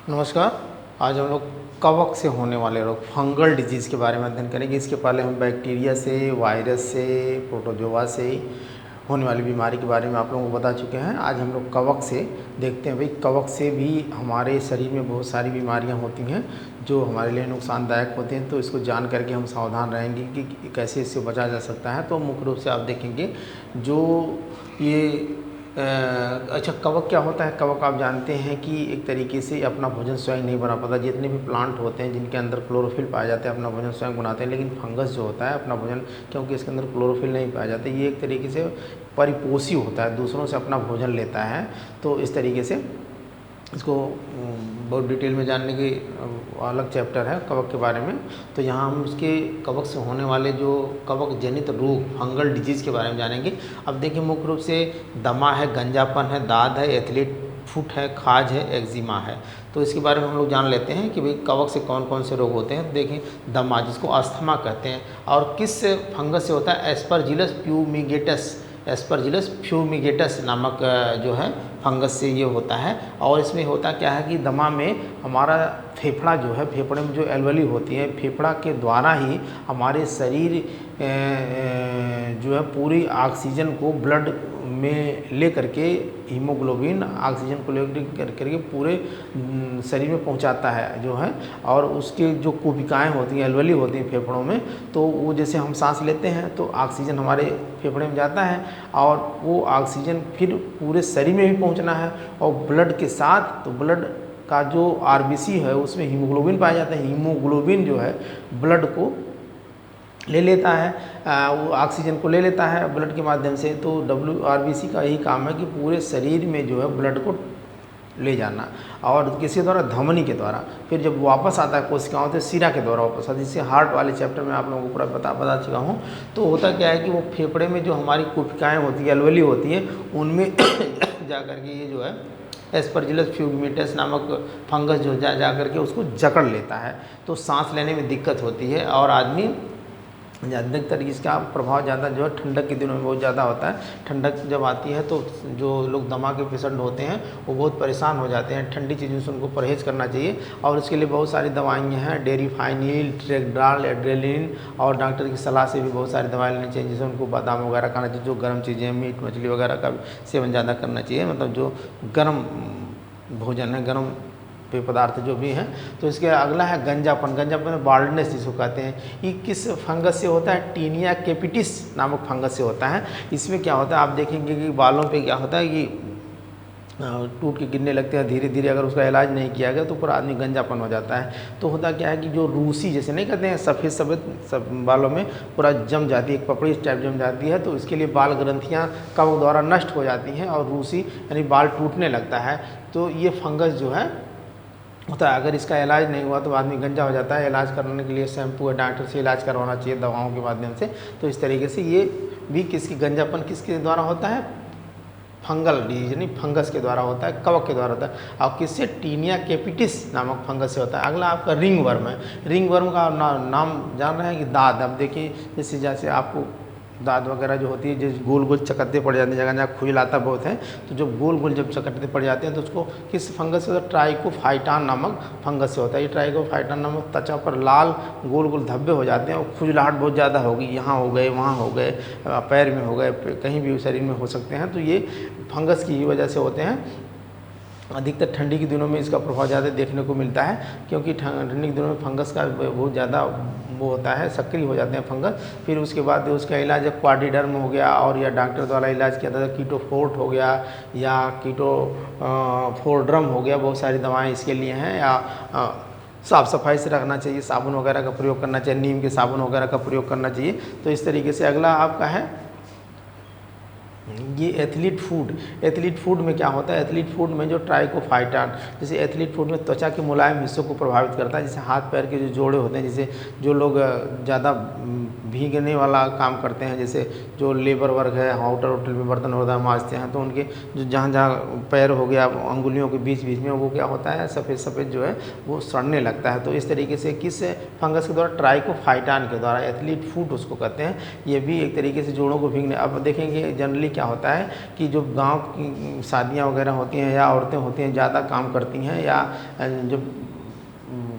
नमस्कार। आज हम लोग कवक से होने वाले रोग फंगल डिजीज़ के बारे में अध्ययन करेंगे। इसके पहले हम बैक्टीरिया से, वायरस से, प्रोटोजोआ से होने वाली बीमारी के बारे में आप लोगों को बता चुके हैं। आज हम लोग कवक से देखते हैं। भाई, कवक से भी हमारे शरीर में बहुत सारी बीमारियां होती हैं जो हमारे लिए नुकसानदायक होती हैं, तो इसको जान करके हम सावधान रहेंगे कि कैसे इससे बचा जा सकता है। तो मुख्य रूप से आप देखेंगे जो ये अच्छा, कवक क्या होता है? कवक आप जानते हैं कि एक तरीके से अपना भोजन स्वयं नहीं बना पाता। जितने भी प्लांट होते हैं जिनके अंदर क्लोरोफिल पाया जाता है अपना भोजन स्वयं बनाते हैं, लेकिन फंगस जो होता है अपना भोजन, क्योंकि इसके अंदर क्लोरोफिल नहीं पाया जाता, ये एक तरीके से परिपोषी होता है, दूसरों से अपना भोजन लेता है। तो इस तरीके से इसको बहुत डिटेल में जानने की अलग चैप्टर है कवक के बारे में। तो यहाँ हम उसके कवक से होने वाले जो कवक जनित रोग फंगल डिजीज़ के बारे में जानेंगे। अब देखिए, मुख्य रूप से दमा है, गंजापन है, दाद है, एथलीट फुट है, खाज है, एक्जिमा है। तो इसके बारे में हम लोग जान लेते हैं कि भाई कवक से कौन कौन से रोग होते हैं। देखें, दमा जिसको अस्थमा कहते हैं, और किस फंगस से होता है? एस्परजिलस फ्यूमिगेटस, एस्परजिलस फ्यूमिगेटस नामक जो है फंगस से ये होता है। और इसमें होता क्या है कि दमा में हमारा फेफड़ा जो है, फेफड़े में जो एल्वेली होती है, फेफड़ा के द्वारा ही हमारे शरीर जो है पूरी ऑक्सीजन को ब्लड में ले करके, हीमोग्लोबिन ऑक्सीजन को ले करके पूरे शरीर में पहुंचाता है जो है। और उसके जो कोशिकाएं होती हैं, एल्वेली होती हैं फेफड़ों में, तो वो जैसे हम सांस लेते हैं तो ऑक्सीजन हमारे फेफड़े में जाता है, और वो ऑक्सीजन फिर पूरे शरीर में भी पहुंचना है, और ब्लड के साथ, तो ब्लड का जो आरबीसी है उसमें हीमोग्लोबिन पाया जाता है। हीमोग्लोबिन जो है ब्लड को ले लेता है, वो ऑक्सीजन को ले लेता है ब्लड के माध्यम से। तो WRBC का यही काम है कि पूरे शरीर में जो है ब्लड को ले जाना, और किसी द्वारा? धमनी के द्वारा। फिर जब वापस आता है कोशिकाओं से शिरा के द्वारा वापस आता है, जिससे हार्ट वाले चैप्टर में आप लोगों को पूरा बता चुका हूँ। तो होता क्या है कि वो फेफड़े में जो हमारी कोशिकाएँ होती हैं, एल्वेली होती हैं, उनमें जा करके ये जो है एस्परजिलस फ्यूमिगेटस नामक फंगस जो जा करके उसको जकड़ लेता है। तो सांस लेने में दिक्कत होती है, और आदमी अधिकतर इसका प्रभाव ज़्यादा जो है ठंडक के दिनों में बहुत ज़्यादा होता है। ठंडक जब आती है तो जो लोग दमा के पेशेंट होते हैं वो बहुत परेशान हो जाते हैं। ठंडी चीज़ों से उनको परहेज़ करना चाहिए, और इसके लिए बहुत सारी दवाइयाँ हैं, डेरिफाइनिल, ट्रेगडाल, एड्रेलिन, और डॉक्टर की सलाह से भी बहुत सारी दवाएँ लेनी चाहिए, जैसे उनको बादाम वगैरह खाना चाहिए, जो गर्म चीज़ें, मीट मछली वगैरह का सेवन ज़्यादा करना चाहिए, मतलब जो गर्म भोजन है, गर्म पेय पदार्थ जो भी हैं। तो इसके अगला है गंजापन। गंजापन बाल्डनेस जिसको कहते हैं, ये किस फंगस से होता है? टीनिया कैपिटिस नामक फंगस से होता है। इसमें क्या होता है, आप देखेंगे कि बालों पे क्या होता है कि टूट के गिरने लगते हैं धीरे धीरे। अगर उसका इलाज नहीं किया गया तो पूरा आदमी गंजापन हो जाता है। तो होता क्या है कि जो रूसी जैसे नहीं कहते हैं, सफ़ेद सफ़ेद सब बालों में पूरा जम जाती है, एक पपड़ी टाइप जम जाती है, तो इसके लिए बाल ग्रंथियाँ कवक द्वारा नष्ट हो जाती हैं, और रूसी यानी बाल टूटने लगता है। तो ये फंगस जो है होता है, अगर इसका इलाज नहीं हुआ तो आदमी गंजा हो जाता है। इलाज करने के लिए शैम्पू या डॉक्टर से इलाज करवाना चाहिए दवाओं के माध्यम से। तो इस तरीके से ये भी किसकी गंजापन किसके द्वारा होता है? फंगल डिजीज यानी फंगस के द्वारा होता है, कवक के द्वारा होता है। और किससे? टीनिया कैपिटिस नामक फंगस से होता है। अगला आपका रिंग वर्म है। रिंग वर्म का नाम जान रहे हैं कि दाद। अब देखिए, जैसे आपको दाद वगैरह जो होती है, जो गोल गोल चकत्ते पड़ जाते हैं, जगह जगह खुजलाता बहुत है, तो जब गोल गोल जब चकत्ते पड़ जाते हैं तो उसको किस फंगस से होता है? ट्राइकोफाइटान नामक फंगस से होता है। ये ट्राइकोफाइटान नामक त्वचा पर लाल गोल गोल धब्बे हो जाते हैं, और खुजलाहट बहुत ज़्यादा होगी, यहाँ हो गए, वहाँ हो गए, पैर में हो गए, कहीं भी शरीर में हो सकते हैं। तो ये फंगस की ही वजह से होते हैं। अधिकतर ठंडी के दिनों में इसका प्रभाव ज़्यादा देखने को मिलता है, क्योंकि ठंडी के दिनों में फंगस का बहुत ज़्यादा वो होता है, सक्रिय हो जाते हैं फंगस। फिर उसके बाद उसका इलाज क्वाड्रिडर्म हो गया, और या डॉक्टर द्वारा इलाज किया था कीटोफोर्ट हो गया, या कीटोफोर्ड्रम हो गया, बहुत सारी दवाएं इसके लिए हैं। या साफ़ सफाई से रखना चाहिए, साबुन वगैरह का प्रयोग करना चाहिए, नीम के साबुन वगैरह का प्रयोग करना चाहिए। तो इस तरीके से अगला आपका है ये एथलीट फूड। एथलीट फूड में क्या होता है? एथलीट फूड में जो ट्राइकोफाइटान, जैसे एथलीट फूड में त्वचा के मुलायम हिस्सों को प्रभावित करता है, जैसे हाथ पैर के जो जोड़े होते हैं, जैसे जो लोग ज़्यादा भीगने वाला काम करते हैं, जैसे जो लेबर वर्ग है, होटल में बर्तन वर्तन मांजते हैं, तो उनके जो जहाँ जहाँ पैर हो गया, अंगुलियों के बीच बीच में वो क्या होता है, सफ़ेद सफ़ेद जो है वो सड़ने लगता है। तो इस तरीके से किस फंगस के द्वारा? ट्राइकोफाइटान के द्वारा। एथलीट फूड उसको कहते हैं। ये भी एक तरीके से जोड़ों को भीगने। अब देखेंगे जनरली क्या होता है कि जो गांव की शादियां वगैरह होती हैं या औरतें होती हैं ज़्यादा काम करती हैं, या जब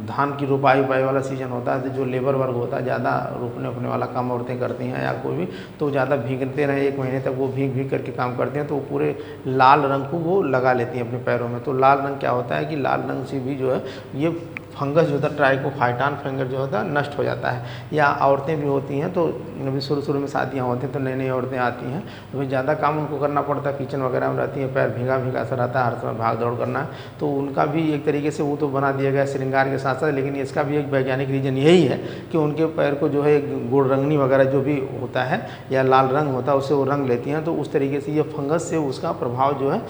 धान की रोपाई उपाई वाला सीज़न होता है तो जो लेबर वर्ग होता है ज़्यादा रोपने उपने वाला काम औरतें करती हैं या कोई भी, तो ज़्यादा भीगते रहे 1 महीने तक वो भीग भीग करके काम करते हैं, तो वो पूरे लाल रंग को वो लगा लेती हैं अपने पैरों में। तो लाल रंग क्या होता है कि लाल रंग से भी जो है ये फंगस जो होता है, ट्राइकोफाइटान फंगस जो होता है नष्ट हो जाता है। या औरतें भी होती हैं, तो अभी शुरू में शादियाँ होती हैं तो नई नई औरतें आती हैं, तो फिर ज़्यादा काम उनको करना पड़ता है, किचन वगैरह में रहती हैं, पैर भीगा भीगा सा रहता है, हर समय भाग दौड़ करना, तो उनका भी एक तरीके से वो तो बना दिया गया श्रृंगार के साथ साथ, लेकिन इसका भी एक वैज्ञानिक रीज़न यही है कि उनके पैर को जो है गुड़ रंगनी वगैरह जो भी होता है या लाल रंग होता है उससे वो रंग लेती हैं, तो उस तरीके से ये फंगस से उसका प्रभाव जो है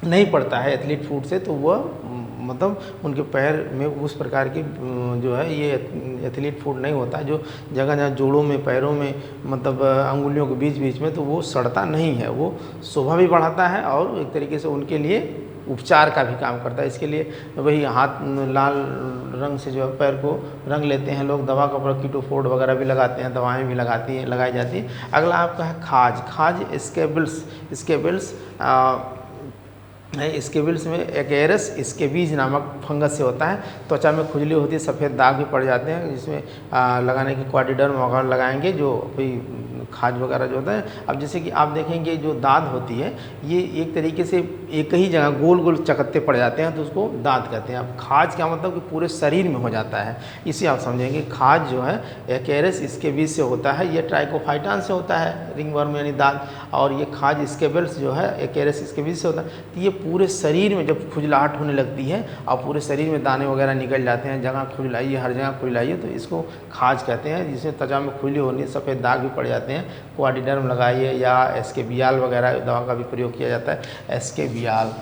नहीं पड़ता है एथलीट फुट से, तो वह मतलब उनके पैर में उस प्रकार की जो है ये एथलीट फुट नहीं होता है, जो जगह जहाँ जोड़ों में पैरों में मतलब अंगुलियों के बीच बीच में, तो वो सड़ता नहीं है, वो शोभा भी बढ़ाता है और एक तरीके से उनके लिए उपचार का भी काम करता है। इसके लिए वही हाथ लाल रंग से जो है पैर को रंग लेते हैं लोग, दवा का प्रयोग कीटोफोर्ड वगैरह भी लगाते हैं, दवाएं भी लगाई जाती हैं। अगला आपका है खाज स्केबिल्स स्केबिल्स में एकेरस स्केबीज नामक फंगस से होता है। त्वचा में खुजली होती है, सफ़ेद दाग भी पड़ जाते हैं, जिसमें लगाने की क्वाड्रिडर्म वगैरह लगाएंगे जो कोई खाज वगैरह जो होता है। अब जैसे कि आप देखेंगे जो दाद होती है ये एक तरीके से एक ही जगह गोल गोल चकत्ते पड़ जाते हैं, तो उसको दाद कहते हैं। अब खाज क्या मतलब कि पूरे शरीर में हो जाता है, इसे आप समझेंगे। खाज जो है एकेरस स्केबीज से होता है, ये ट्राइकोफाइटान से होता है, रिंगवर्म यानी दाद, और ये खाज स्केबिल्स जो है एकेरस स्केबीज से होता है। तो ये पूरे शरीर में जब खुजलाहट होने लगती है और पूरे शरीर में दाने वगैरह निकल जाते हैं, जगह खुजलाई है, हर जगह खुजलाई है, तो इसको खाज कहते हैं। जिसमें त्वचा में खुजली होनी, सफ़ेद दाग भी पड़ जाते हैं, क्वाड्रिडर्म लगाइए या एस्केबियाल वगैरह दवा का भी प्रयोग किया जाता है। एस्केबियाल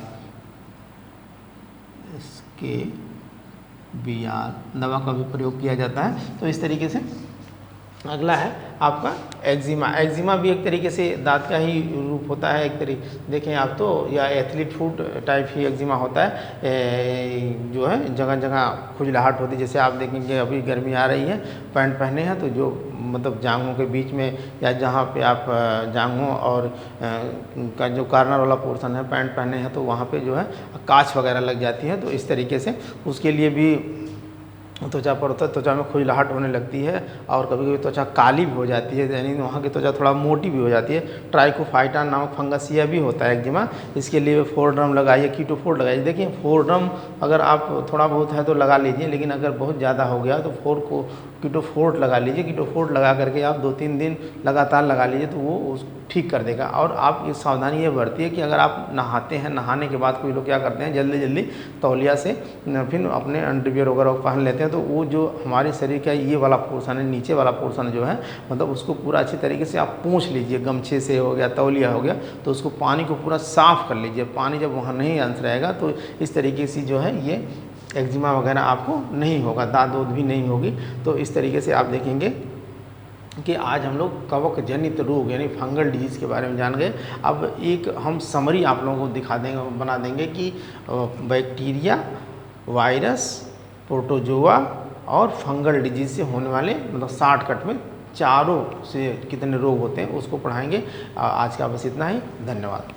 दवा का भी प्रयोग किया जाता है। तो इस तरीके से अगला है आपका एक्जिमा भी एक तरीके से दांत का ही रूप होता है, एक तरीके देखें आप तो, या एथलीट फुट टाइप ही एक्जिमा होता है, जो है जगह जगह खुजलाहट होती है। जैसे आप देखेंगे अभी गर्मी आ रही है, पैंट पहने हैं तो जो मतलब जांघों के बीच में या जहाँ पे आप जांघों और का जो कार्नर वाला पोर्शन है पैंट पहने हैं, तो वहाँ पे जो है कांच वगैरह लग जाती है, तो इस तरीके से उसके लिए भी त्वचा पर होता है, त्वचा में खुजलाहट होने लगती है और कभी कभी त्वचा काली भी हो जाती है, यानी वहाँ की त्वचा थोड़ा मोटी भी हो जाती है। ट्राइकोफाइटान नामक फंगस यह भी होता है एक्जिमा, इसके लिए फोरड्रम लगाइए, कीटोफोर्ड लगाइए। देखिए फोरड्रम अगर आप थोड़ा बहुत है तो लगा लीजिए, लेकिन अगर बहुत ज़्यादा हो गया तो कीटोफोर्ड लगा लीजिए। कीटोफोर्ड लगा करके आप 2-3 दिन लगातार लगा लीजिए तो वो ठीक कर देगा। और आप ये सावधानी ये बरतिए कि अगर आप नहाते हैं, नहाने के बाद कोई लोग क्या करते हैं जल्दी तौलिया से फिर अपने अंडरवियर वगैरह पहन लेते हैं, तो वो जो हमारे शरीर का ये वाला पोर्शन है, नीचे वाला पोर्शन जो है, मतलब उसको पूरा अच्छी तरीके से आप पोंछ लीजिए, गमछे से हो गया, तौलिया हो गया, तो उसको पानी को पूरा साफ़ कर लीजिए। पानी जब वहाँ नहीं अंश रहेगा तो इस तरीके से जो है ये एक्जिमा वगैरह आपको नहीं होगा, दाद भी नहीं होगी। तो इस तरीके से आप देखेंगे कि आज हम लोग कवक जनित रोग यानी फंगल डिजीज़ के बारे में जान गए। अब एक हम समरी आप लोगों को दिखा देंगे, बना देंगे कि बैक्टीरिया, वायरस, प्रोटोजोआ और फंगल डिजीज़ से होने वाले मतलब शॉर्टकट में चारों से कितने रोग होते हैं उसको पढ़ाएंगे। आज का बस इतना ही, धन्यवाद।